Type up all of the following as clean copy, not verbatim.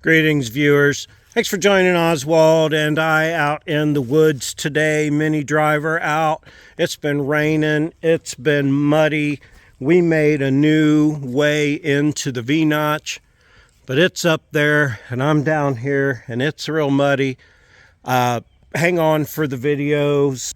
Greetings, viewers. Thanks for joining Oswald and I out in the woods today. Mini driver out. It's been raining. It's been muddy. We made a new way into the V-notch, but it's up there and I'm down here and it's real muddy. Hang on for the videos.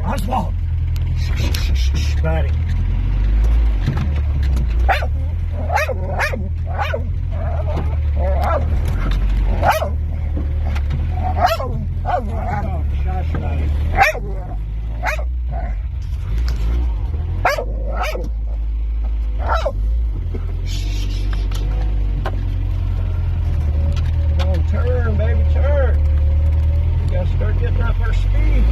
Oswald! Shh, buddy. Oh, shush, buddy. Come on, turn, baby, turn. We gotta start getting up our speed.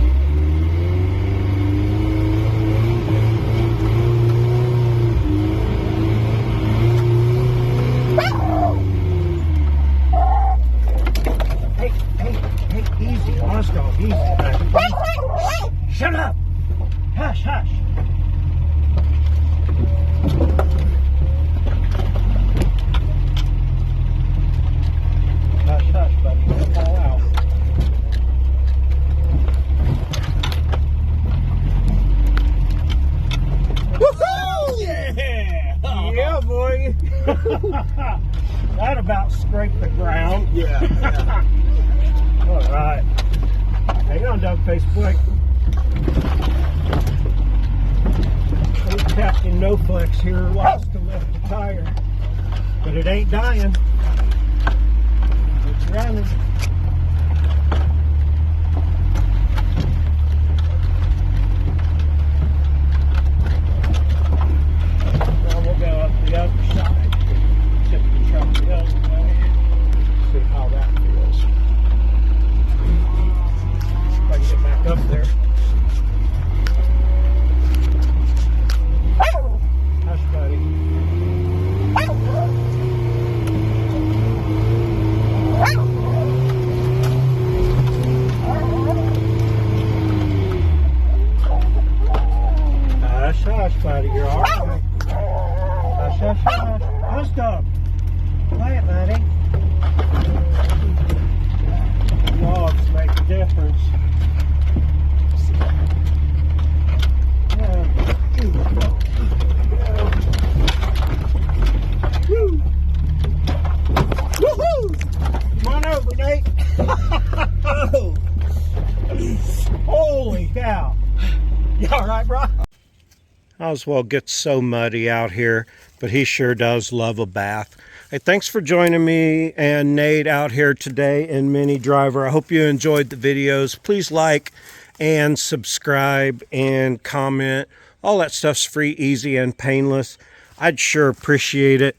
Easy, Oscar, easy. Shut up! Hush, hush. Hush, hush, buddy. Don't fall out. Woohoo! Yeah! Yeah, boy. That about scraped the ground. Yeah. All right. Hang on, dog face, quick. Old Captain No Flex here lost to lift the tire, but it ain't dying. It's running. Now we'll go up the other side. Tip the truck up. peppers. Come on over, Nate. Oh. Holy cow. You all right, bro? Oswald gets so muddy out here, but he sure does love a bath. Hey, thanks for joining me and Nate out here today in Mini Driver. I hope you enjoyed the videos. Please like and subscribe and comment. All that stuff's free, easy, and painless. I'd sure appreciate it.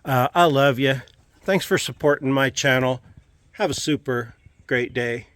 I love you. Thanks for supporting my channel. Have a super great day.